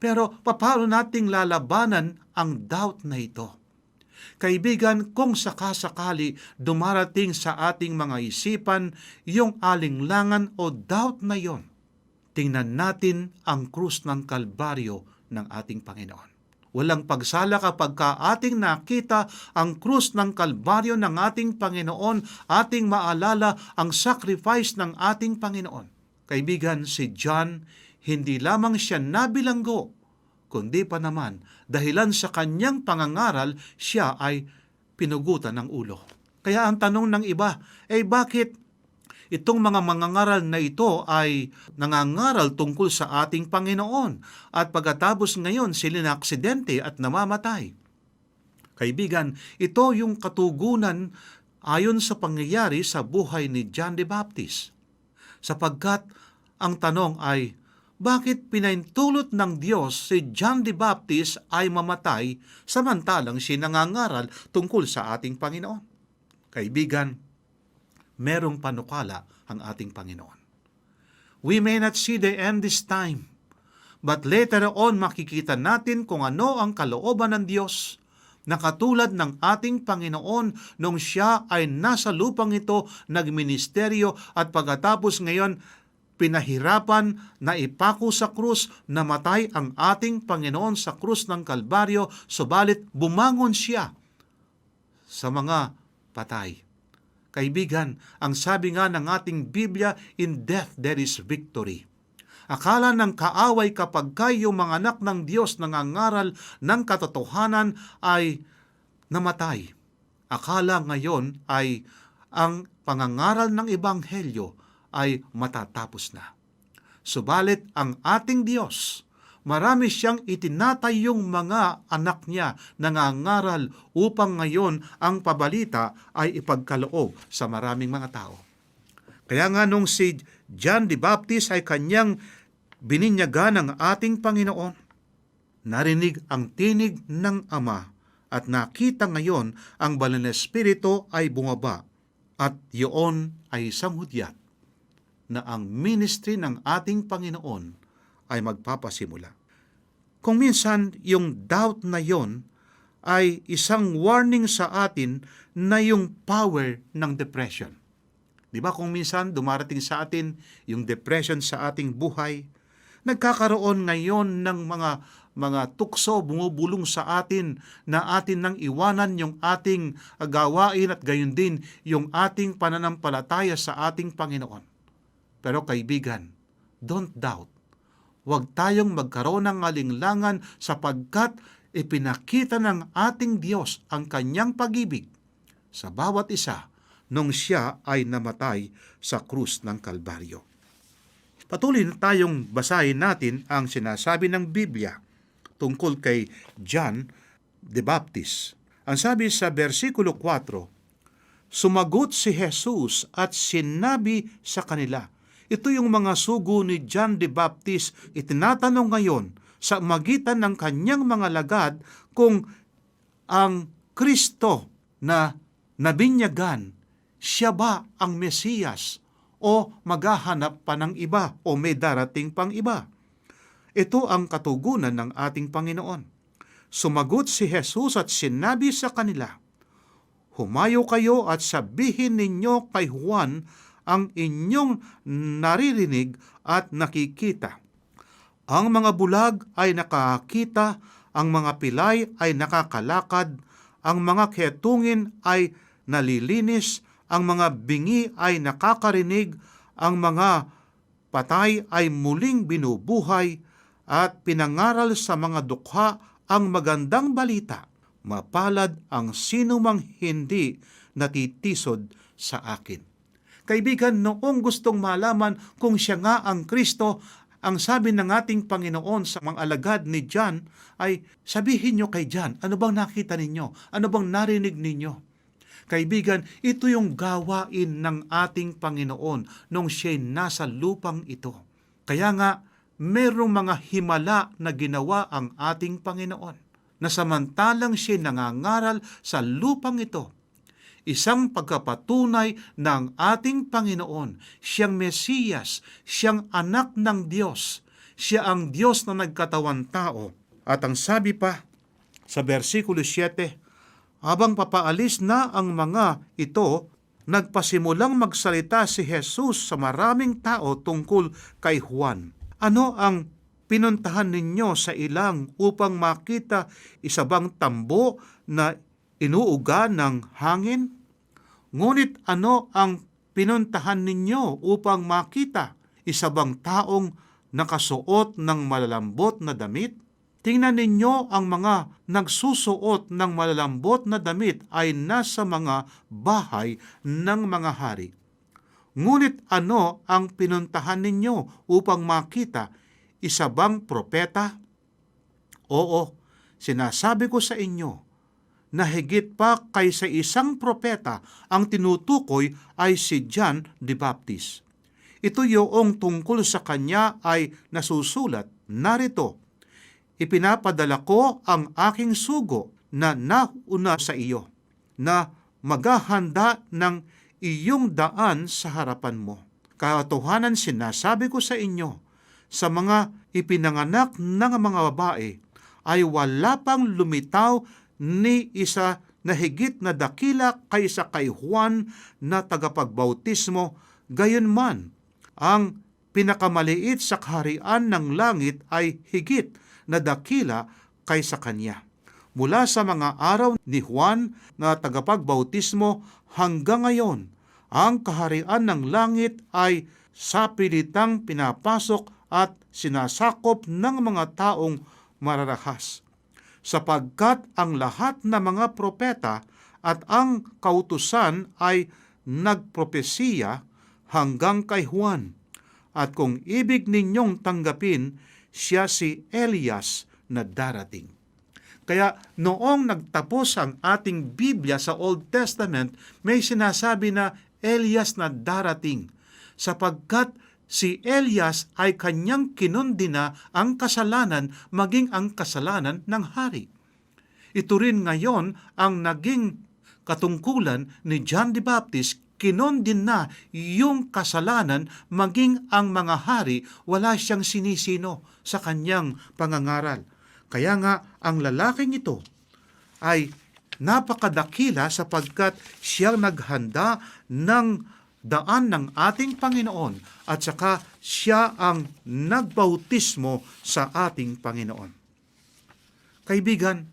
Speaker 5: Pero paano nating lalabanan ang doubt na ito? Kaibigan, kung sakasakali dumarating sa ating mga isipan yung alinlangan o doubt na yon, tingnan natin ang krus ng Kalbaryo ng ating Panginoon. Walang pagsala kapag ating nakita ang krus ng Kalbaryo ng ating Panginoon, ating maalala ang sacrifice ng ating Panginoon. Kaibigan, si John, hindi lamang siya nabilanggo, kundi pa naman, dahilan sa kanyang pangangaral, siya ay pinugutan ng ulo. Kaya ang tanong ng iba, bakit itong mga mangangaral na ito ay nangangaral tungkol sa ating Panginoon at pagkatapos ngayon sila na aksidente at namamatay? Kaibigan, ito yung katugunan ayon sa pangyayari sa buhay ni John the Baptist. Sapagkat ang tanong ay, bakit pinaintulot ng Diyos si John the Baptist ay mamatay samantalang siya nangangaral tungkol sa ating Panginoon? Kaibigan, merong panukala ang ating Panginoon. We may not see the end this time, but later on makikita natin kung ano ang kalooban ng Diyos na katulad ng ating Panginoon nung siya ay nasa lupang ito, nagministeryo at pagkatapos ngayon pinahirapan na ipako sa krus, namatay ang ating Panginoon sa krus ng Kalbaryo, subalit bumangon siya sa mga patay. Kaibigan, ang sabi nga ng ating Biblia, in death there is victory. Akala ng kaaway kapag yung mga anak ng Diyos nangangaral ng katotohanan ay namatay. Akala ngayon ay ang pangangaral ng Ebanghelyo ay matatapos na. Subalit ang ating Diyos, marami siyang itinatayong mga anak niya nangangaral upang ngayon ang pabalita ay ipagkaloob sa maraming mga tao. Kaya nga nung si John the Baptist ay kanyang bininyagan ng ating Panginoon, narinig ang tinig ng Ama at nakita ngayon ang Banal na Espiritu ay bumaba at yun ay isang hudyat na ang ministry ng ating Panginoon ay magpapasimula. Kung minsan yung doubt na yon ay isang warning sa atin na yung power ng depression. Di ba kung minsan dumarating sa atin yung depression sa ating buhay, nagkakaroon ngayon ng mga tukso bumubulong sa atin na atin nang iwanan yung ating gawain at gayon din yung ating pananampalataya sa ating Panginoon. Pero kaibigan, don't doubt. Huwag tayong magkaroon ng alinlangan sapagkat ipinakita ng ating Diyos ang kanyang pag-ibig sa bawat isa nung siya ay namatay sa krus ng Kalbaryo. Patuloy na tayong basahin natin ang sinasabi ng Biblia tungkol kay John the Baptist. Ang sabi sa versikulo 4, sumagot si Jesus at sinabi sa kanila. Ito yung mga sugo ni John the Baptist, itinatanong ngayon sa magitan ng kanyang mga lagad kung ang Kristo na nabinyagan, siya ba ang Mesiyas o maghahanap pa ng iba o may darating pang iba? Ito ang katugunan ng ating Panginoon. Sumagot si Jesus at sinabi sa kanila, humayo kayo at sabihin ninyo kay Juan ang inyong naririnig at nakikita. Ang mga bulag ay nakakita, ang mga pilay ay nakakalakad, ang mga ketungin ay nalilinis, ang mga bingi ay nakakarinig, ang mga patay ay muling binubuhay, at pinangaral sa mga dukha ang magandang balita. Mapalad ang sinumang hindi natitisod sa akin. Kaibigan, noong gustong malaman kung siya nga ang Kristo, ang sabi ng ating Panginoon sa mga alagad ni John ay, sabihin nyo kay John, ano bang nakita ninyo? Ano bang narinig ninyo? Kaibigan, ito yung gawain ng ating Panginoon nung siya'y nasa lupang ito. Kaya nga, merong mga himala na ginawa ang ating Panginoon na samantalang siya'y nangangaral sa lupang ito. Isang pagkapatunay ng ating Panginoon, siyang Mesiyas, siyang anak ng Diyos, siya ang Diyos na nagkatawan tao. At ang sabi pa sa versikulo 7, Habang papaalis na ang mga ito, nagpasimulang magsalita si Jesus sa maraming tao tungkol kay Juan. Ano ang pinuntahan ninyo sa ilang upang makita isa bang tambo na inuuga ng hangin? Ngunit ano ang pinuntahan ninyo upang makita isa bang taong nakasuot ng malalambot na damit? Tingnan ninyo, ang mga nagsusuot ng malalambot na damit ay nasa mga bahay ng mga hari. Ngunit ano ang pinuntahan ninyo upang makita? Isa bang propeta? Oo, sinasabi ko sa inyo na higit pa kaysa isang propeta ang tinutukoy ay si John the Baptist. Ito yung tungkol sa kanya ay nasusulat, narito, ipinapadala ko ang aking sugo na nauna sa iyo, na maghahanda ng iyong daan sa harapan mo. Katotohanan sinasabi ko sa inyo, sa mga ipinanganak ng mga babae, ay wala pang lumitaw ni isa na higit na dakila kaysa kay Juan na tagapagbautismo, gayunman ang pinakamaliit sa kaharian ng langit ay higit na dakila kaysa kanya. Mula sa mga araw ni Juan na tagapagbautismo hanggang ngayon, ang kaharian ng langit ay sapilitang pinapasok at sinasakop ng mga taong mararahas. Sapagkat ang lahat ng mga propeta at ang kautusan ay nagpropesiya hanggang kay Juan. At kung ibig ninyong tanggapin, siya si Elias na darating. Kaya noong nagtapos ang ating Biblia sa Old Testament, may sinasabi na Elias na darating, sapagkat si Elias ay kanyang kinundina ang kasalanan maging ang kasalanan ng hari. Ito rin ngayon ang naging katungkulan ni John the Baptist. Kinundin na yung kasalanan maging ang mga hari, wala siyang sinisino sa kanyang pangangaral. Kaya nga ang lalaking ito ay napakadakila sapagkat siyang naghanda ng daan ng ating Panginoon at saka siya ang nagbautismo sa ating Panginoon. Kaibigan,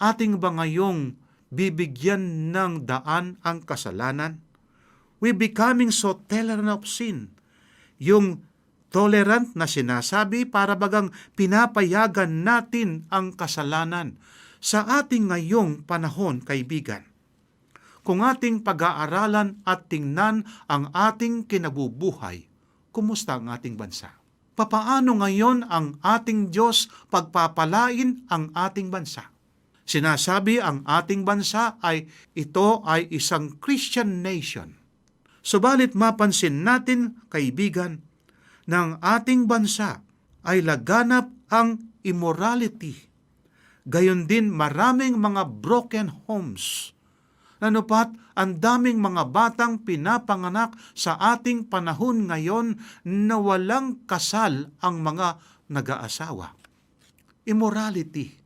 Speaker 5: ating ba ngayong bibigyan ng daan ang kasalanan? We becoming so tolerant of sin. Yung tolerant na sinasabi para bagang pinapayagan natin ang kasalanan sa ating ngayong panahon, kaibigan. Kung ating pag-aaralan at tingnan ang ating kinabubuhay, kumusta ang ating bansa? Papaano ngayon ang ating Diyos pagpapalain ang ating bansa? Sinasabi ang ating bansa ay ito ay isang Christian nation. Subalit mapansin natin, kaibigan, na ang ating bansa ay laganap ang immorality. Gayon din maraming mga broken homes. Nanupat, ang daming mga batang pinapanganak sa ating panahon ngayon na walang kasal ang mga nag-aasawa. Immorality.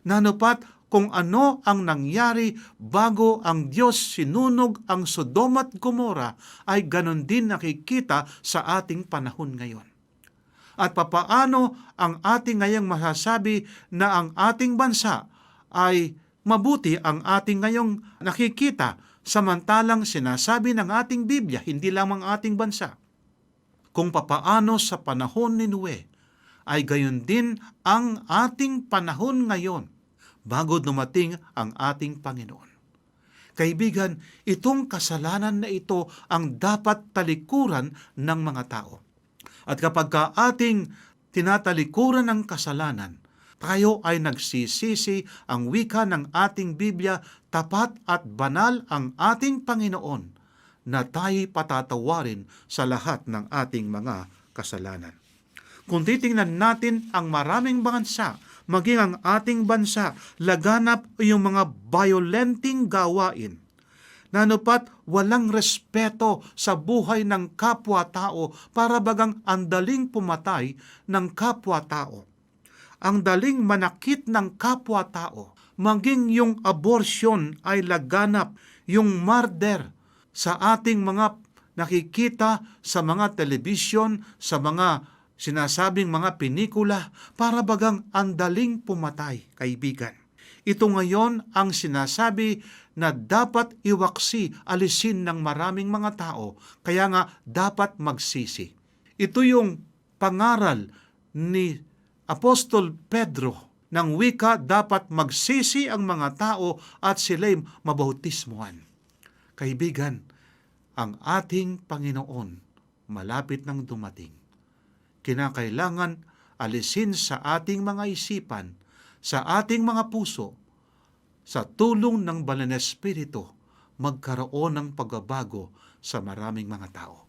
Speaker 5: Nanupat, kung ano ang nangyari bago ang Diyos sinunog ang Sodom at Gomora, ay ganon din nakikita sa ating panahon ngayon. At papaano ang ating ngayong masasabi na ang ating bansa ay mabuti ang ating ngayong nakikita, samantalang sinasabi ng ating Biblia, hindi lamang ating bansa. Kung papaano sa panahon ni Noe, ay gayon din ang ating panahon ngayon, bago dumating ang ating Panginoon. Kaibigan, itong kasalanan na ito ang dapat talikuran ng mga tao. At kapag ating tinatalikuran ng kasalanan, tayo ay nagsisisi. Ang wika ng ating Biblia, tapat at banal ang ating Panginoon na tayo'y patatawarin sa lahat ng ating mga kasalanan. Kung titingnan natin ang maraming bansa, maging ang ating bansa, laganap yung mga violenting gawain. Nanupat, walang respeto sa buhay ng kapwa-tao, para bagang andaling pumatay ng kapwa-tao. Ang daling manakit ng kapwa-tao, maging yung abortion ay laganap, yung murder sa ating mga nakikita sa mga telebisyon, sa mga sinasabing mga pinikula, para bagang andaling pumatay, kaibigan. Ito ngayon ang sinasabi na dapat iwaksi, alisin ng maraming mga tao, kaya nga dapat magsisi. Ito yung pangaral ni Apostol Pedro ng wika, dapat magsisi ang mga tao at sila'y mabautismuhan. Kaibigan, ang ating Panginoon malapit nang dumating. Kinakailangan alisin sa ating mga isipan, sa ating mga puso, sa tulong ng Banal na Espiritu, magkaroon ng pagbabago sa maraming mga tao.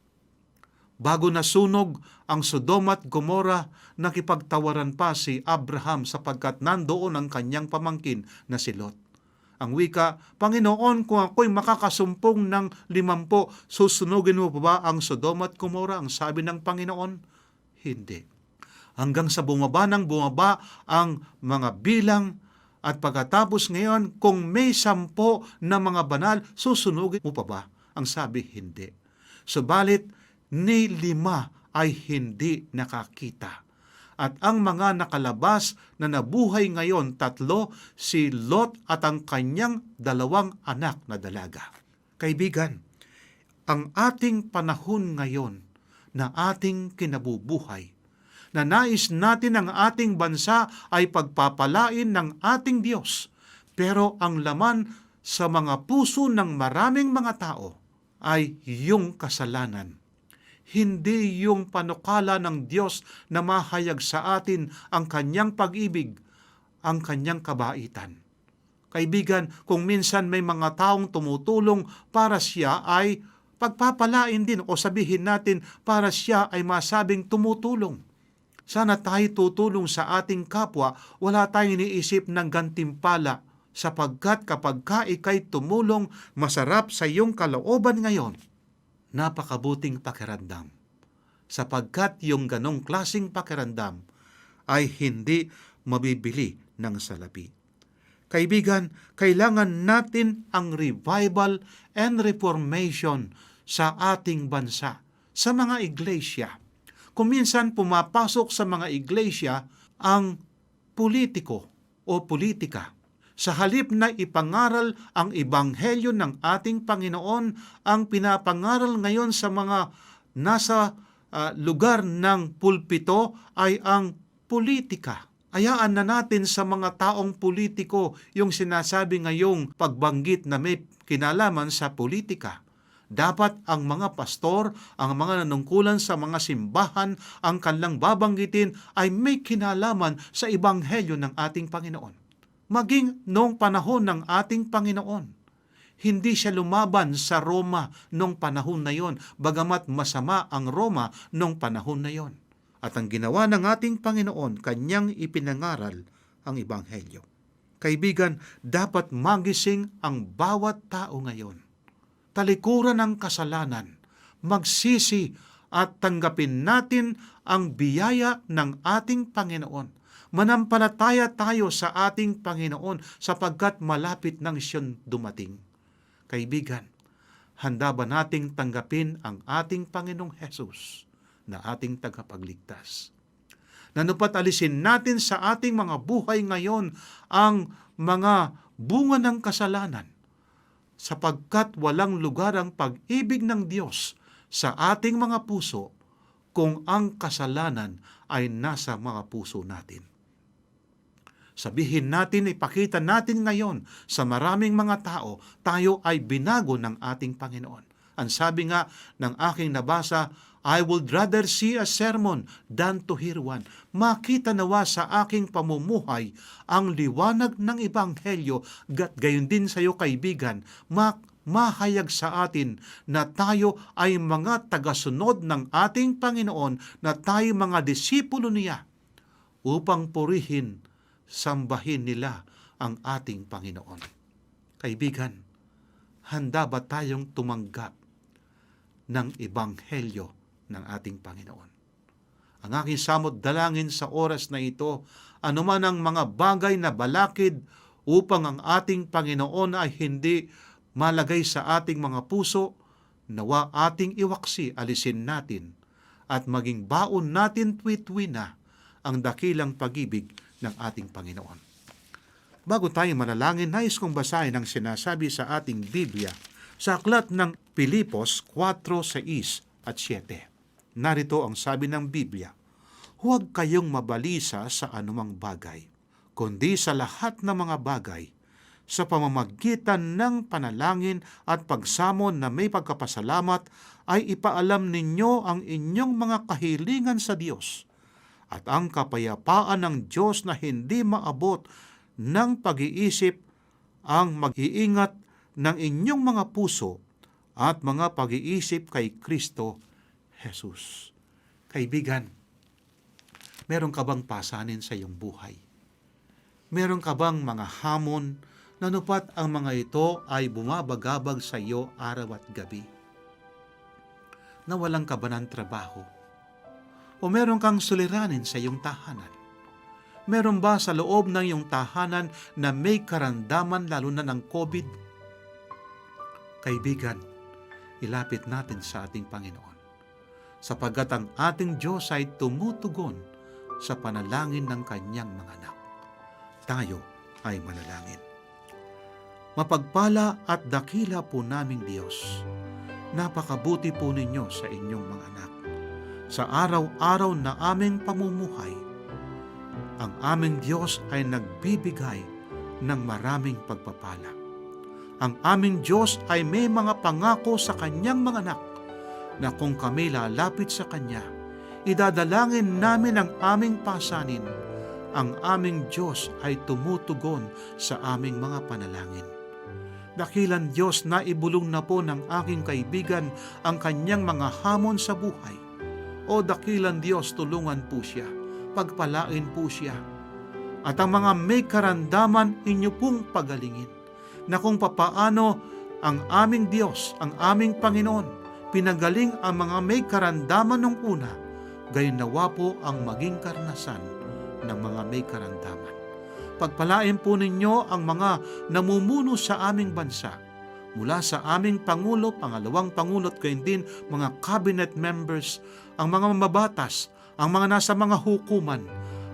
Speaker 5: Bago nasunog ang Sodoma at Gomora, nakipagtawaran pa si Abraham sapagkat nandoon ang kanyang pamangkin na si Lot. Ang wika, Panginoon, kung ako'y makakasumpong ng 50, susunugin mo pa ba ang Sodoma at Gomora? Ang sabi ng Panginoon, hindi. Hanggang sa bumaba ang mga bilang, at pagkatapos ngayon, kung may 10 na mga banal, susunugin mo pa ba? Ang sabi, hindi. Subalit, ni 5 ay hindi nakakita. At ang mga nakalabas na nabuhay ngayon, 3, si Lot at ang kanyang 2 anak na dalaga. Kaibigan, ang ating panahon ngayon na ating kinabubuhay, na nais natin ang ating bansa ay pagpapalain ng ating Diyos. Pero ang laman sa mga puso ng maraming mga tao ay yung kasalanan. Hindi yung panukala ng Diyos na mahayag sa atin ang kanyang pag-ibig, ang kanyang kabaitan. Kaibigan, kung minsan may mga taong tumutulong para siya ay pagpapalain din, o sabihin natin para siya ay masabing tumutulong. Sana tayo tutulong sa ating kapwa, wala tayong iniisip ng gantimpala, sapagkat kapag ika'y tumulong, masarap sa iyong kalooban ngayon. Napakabuting pakiramdam, sapagkat yung ganong klaseng pakiramdam ay hindi mabibili ng salapi. Kaibigan, kailangan natin ang revival and reformation sa ating bansa, sa mga iglesia. Kung minsan pumapasok sa mga iglesia ang politiko o politika, sa halip na ipangaral ang ebanghelyo ng ating Panginoon, ang pinapangaral ngayon sa mga nasa lugar ng pulpito ay ang politika. Hayaan na natin sa mga taong politiko yung sinasabi ngayong pagbanggit na may kinalaman sa politika. Dapat ang mga pastor, ang mga nanungkulan sa mga simbahan, ang kanilang babanggitin ay may kinalaman sa ebanghelyo ng ating Panginoon. Maging noong panahon ng ating Panginoon, hindi siya lumaban sa Roma noong panahon na yon, bagamat masama ang Roma noong panahon na yon. At ang ginawa ng ating Panginoon, kanyang ipinangaral ang ebanghelyo. Kaibigan, dapat magising ang bawat tao ngayon. Talikuran ng kasalanan, magsisi at tanggapin natin ang biyaya ng ating Panginoon. Manampalataya tayo sa ating Panginoon sapagkat malapit nang siyang dumating. Kaibigan, handa ba nating tanggapin ang ating Panginoong Hesus na ating tagapagligtas? Nanupat alisin natin sa ating mga buhay ngayon ang mga bunga ng kasalanan, sapagkat walang lugar ang pag-ibig ng Diyos sa ating mga puso kung ang kasalanan ay nasa mga puso natin. Sabihin natin, ipakita natin ngayon sa maraming mga tao, tayo ay binago ng ating Panginoon. Ang sabi nga ng aking nabasa, I would rather see a sermon than to hear one. Makita nawa sa aking pamumuhay ang liwanag ng ebanghelyo, gayon din sa iyo kaibigan, mahayag sa atin na tayo ay mga tagasunod ng ating Panginoon, na tayo mga disipulo niya, upang purihin, sambahin nila ang ating Panginoon. Kaibigan, handa ba tayong tumanggap ng ebanghelyo ng ating Panginoon? Ang aking samot dalangin sa oras na ito, anuman ang mga bagay na balakid upang ang ating Panginoon ay hindi malagay sa ating mga puso, nawa ating iwaksi, alisin natin, at maging baon natin tuwi-tuwi na ang dakilang pag-ibig ng ating Panginoon. Bago tayo manalangin, nais kong basahin ang sinasabi sa ating Biblia sa aklat ng Pilipos 4:6 at 7. Narito ang sabi ng Biblia, "Huwag kayong mabalisa sa anumang bagay, kundi sa lahat ng mga bagay, sa pamamagitan ng panalangin at pagsamon na may pagkapasalamat, ay ipaalam ninyo ang inyong mga kahilingan sa Diyos. At ang kapayapaan ng Diyos na hindi maabot ng pag-iisip ang mag-iingat ng inyong mga puso at mga pag-iisip kay Kristo Jesus." Kaibigan, meron ka bang pasanin sa iyong buhay? Meron ka bang mga hamon na nupat ang mga ito ay bumabagabag sa iyo araw at gabi? Nawalan ka ba ng trabaho? O meron kang suliranin sa iyong tahanan? Meron ba sa loob ng iyong tahanan na may karamdaman lalo na ng COVID? Kaibigan, ilapit natin sa ating Panginoon, sapagkat ang ating Diyos ay tumutugon sa panalangin ng kanyang mga anak. Tayo ay manalangin. Mapagpala at dakila po naming Diyos, napakabuti po ninyo sa inyong mga anak. Sa araw-araw na aming pamumuhay, ang aming Diyos ay nagbibigay ng maraming pagpapala. Ang aming Diyos ay may mga pangako sa kanyang mga anak na kung kami lalapit sa Kanya, idadalangin namin ang aming pasanin. Ang aming Diyos ay tumutugon sa aming mga panalangin. Dakilan Diyos na ibulong na po ng aking kaibigan ang kanyang mga hamon sa buhay. O dakilan Diyos, tulungan po siya, pagpalain po siya. At ang mga may karamdaman, inyo pong pagalingin, na kung papaano ang aming Diyos, ang aming Panginoon, pinagaling ang mga may karamdaman nung una, gayon nawa po ang maging karanasan ng mga may karamdaman. Pagpalain po ninyo ang mga namumuno sa aming bansa, mula sa aming Pangulo, pangalawang Pangulo at gayon din mga cabinet members, ang mga mababatas, ang mga nasa mga hukuman,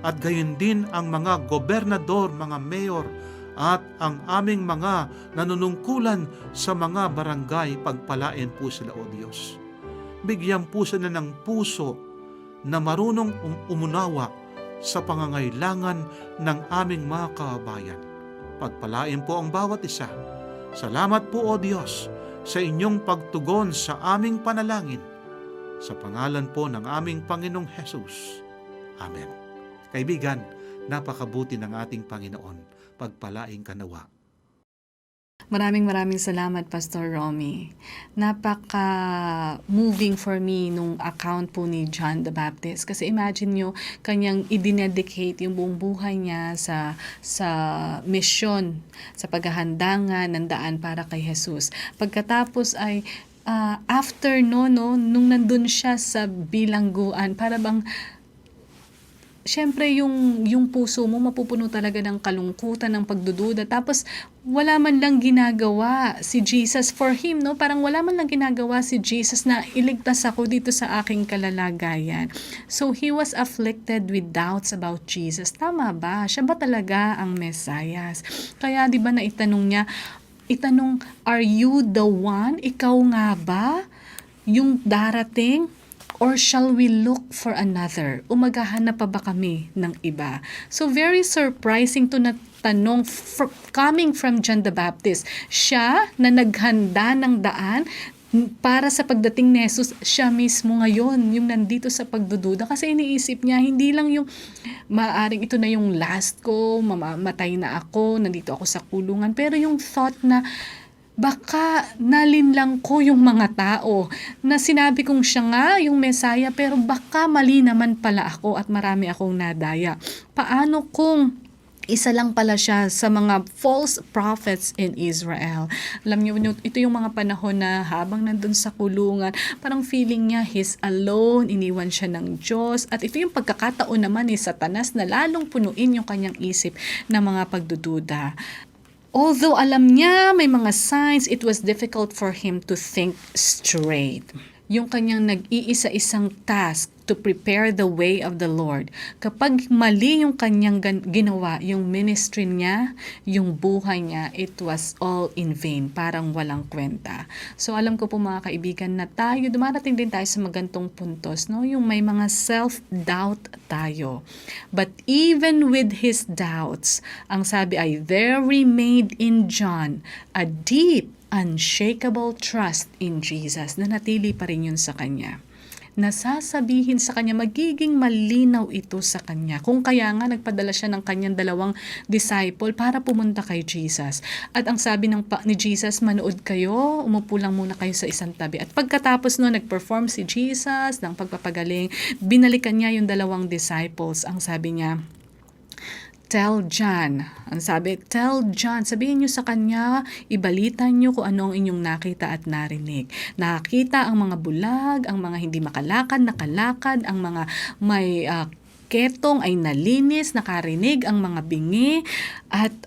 Speaker 5: at gayon din ang mga gobernador, mga mayor, at ang aming mga nanunungkulan sa mga barangay. Pagpalain po sila, O Diyos. Bigyan po sila ng puso na marunong umunawa sa pangangailangan ng aming mga kababayan. Pagpalain po ang bawat isa. Salamat po, O Diyos, sa inyong pagtugon sa aming panalangin. Sa pangalan po ng aming Panginoong Jesus. Amen. Kaibigan, napakabuti ng ating Panginoon. Pagpalain ka nawa.
Speaker 2: Maraming salamat, Pastor Romy. Napaka-moving for me nung account po ni John the Baptist. Kasi imagine nyo, kanyang idinedicate yung buong buhay niya sa mission, sa paghahanda nga ng daan para kay Jesus. Pagkatapos ay after nung nandun siya sa bilangguan, para bang syempre yung puso mo mapupuno talaga ng kalungkutan, ng pagdududa. Tapos wala man lang ginagawa si Jesus for him, no? Parang wala man lang ginagawa si Jesus na iligtas ako dito sa aking kalalagayan. So he was afflicted with doubts about Jesus. Tama ba? Siya ba talaga ang Messiah? Kaya 'di ba na itanong, are you the one? Ikaw nga ba yung darating? Or shall we look for another? Umagahanap pa ba kami ng iba? So very surprising to na tanong coming from John the Baptist. Siya na naghanda ng daan para sa pagdating ni Jesus, siya mismo ngayon yung nandito sa pagdududa. Kasi iniisip niya, hindi lang yung maaring ito na yung last ko, mamamatay na ako, nandito ako sa kulungan. Pero yung thought na baka nalinlang ko yung mga tao na sinabi kong siya nga yung Messiah, pero baka mali naman pala ako at marami akong nadaya. Paano kung Isa lang pala siya sa mga false prophets in Israel. Alam niyo, ito yung mga panahon na habang nandun sa kulungan, parang feeling niya he's alone, iniwan siya ng Diyos. At ito yung pagkakataon naman ni Satanas na lalong punuin yung kanyang isip ng mga pagdududa. Although alam niya may mga signs, it was difficult for him to think straight. Yung kanyang nag-iisa-isang task to prepare the way of the Lord. Kapag mali yung kanyang ginawa, yung ministry niya, yung buhay niya, it was all in vain. Parang walang kwenta. So alam ko po mga kaibigan na tayo, dumarating din tayo sa magantong puntos, no? Yung may mga self-doubt tayo. But even with his doubts, ang sabi ay, there remained in John a deep, unshakable trust in Jesus. Nanatili pa rin yun sa kanya. Nasasabihin sa kanya, magiging malinaw ito sa kanya. Kung kaya nga nagpadala siya ng kanyang 2 disciple para pumunta kay Jesus. At ang sabi ni Jesus, manood kayo, umupo lang muna kayo sa isang tabi. At pagkatapos no, nag-perform si Jesus ng pagpapagaling, binalikan niya yung 2 disciples. Ang sabi niya, tell John. Ang sabi, tell John. Sabihin niyo sa kanya, ibalitan niyo kung ano ang inyong nakita at narinig. Nakita ang mga bulag, ang mga hindi makalakad, nakalakad, ang mga may ketong ay nalinis, nakarinig ang mga bingi. At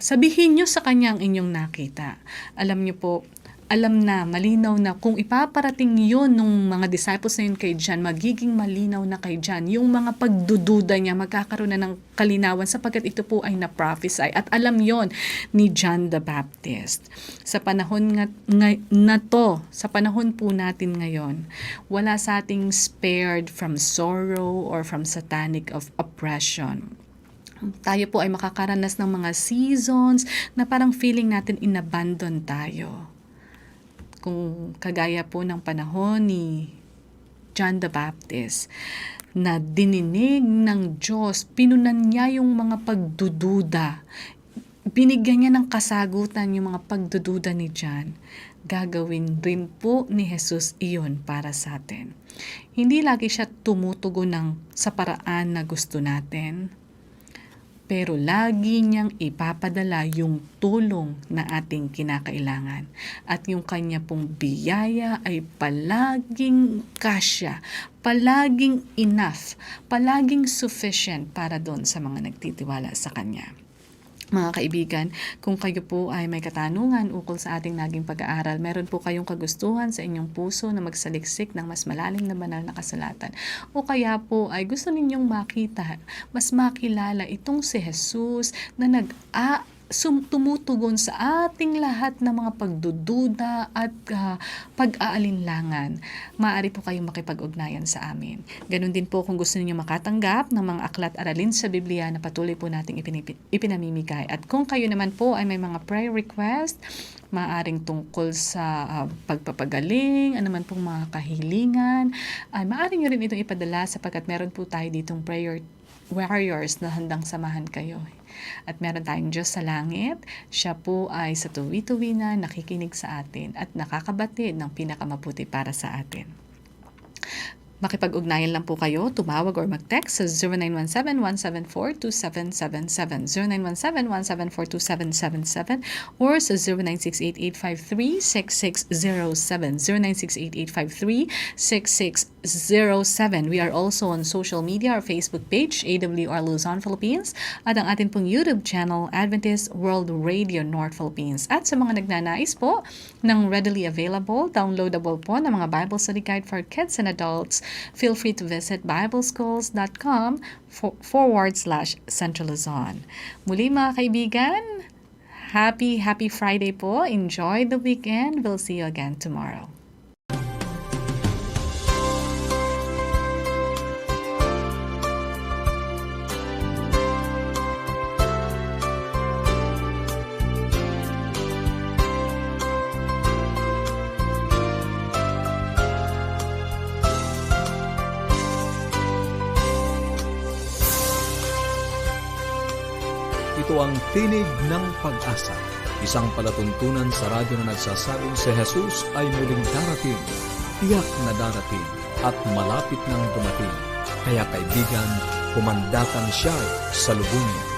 Speaker 2: sabihin niyo sa kanya ang inyong nakita. Alam niyo po, alam na, malinaw na, kung ipaparating yun ng mga disciples na yun kay John, magiging malinaw na kay John. Yung mga pagdududa niya, magkakaroon na ng kalinawan sapagkat ito po ay na-prophesy. At alam yon ni John the Baptist. Sa panahon na to, sa panahon po natin ngayon, wala sa ating spared from sorrow or from satanic of oppression. Tayo po ay makakaranas ng mga seasons na parang feeling natin inabandon tayo. Kung kagaya po ng panahon ni John the Baptist, na dininig ng Diyos, pinunan niya yung mga pagdududa, binigyan niya ng kasagutan yung mga pagdududa ni John, gagawin rin po ni Jesus iyon para sa atin. Hindi lagi siya tumutugon sa paraan na gusto natin, pero lagi niyang ipapadala yung tulong na ating kinakailangan. At yung kanya pong biyaya ay palaging kasya, palaging enough, palaging sufficient para doon sa mga nagtitiwala sa kanya. Mga kaibigan, kung kayo po ay may katanungan ukol sa ating naging pag-aaral, meron po kayong kagustuhan sa inyong puso na magsaliksik ng mas malalim na banal na kasulatan, o kaya po ay gusto ninyong makita, mas makilala itong si Jesus na tumutugon sa ating lahat ng mga pagdududa at pag-aalinlangan, maaari po kayong makipag-ugnayan sa amin. Ganon din po kung gusto niyo makatanggap ng mga aklat aralin sa Biblia na patuloy po nating ipinamimigay. At kung kayo naman po ay may mga prayer request, maaaring tungkol sa pagpapagaling, anuman pong mga kahilingan, ay maaari nyo rin itong ipadala sapagkat meron po tayo ditong prayer warriors na handang samahan kayo. At meron tayong Diyos sa langit, siya po ay sa tuwi-tuwi na nakikinig sa atin at nakakabatid ng pinakamabuti para sa atin. Makipag-ugnayan lang po kayo, tumawag or mag-text sa 0917-174-2777, 0917-174-2777, or sa 0968-853-6607, 0968-853-6607. We are also on social media, our Facebook page, AWR Luzon, Philippines, at ang atin pong YouTube channel, Adventist World Radio North Philippines. At sa mga nagnanais po ng readily available, downloadable po ng mga Bible Study Guide for kids and adults, feel free to visit bibleschools.com/Central Luzon. Muli mga kaibigan, happy Friday po. Enjoy the weekend. We'll see you again tomorrow.
Speaker 1: Ito ang Tinig ng Pag-asa, isang palatuntunan sa radyo na nagsasabing si Jesus ay muling darating, tiyak na darating, at malapit nang dumating. Kaya kaibigan, pumandakan siya sa lubungin.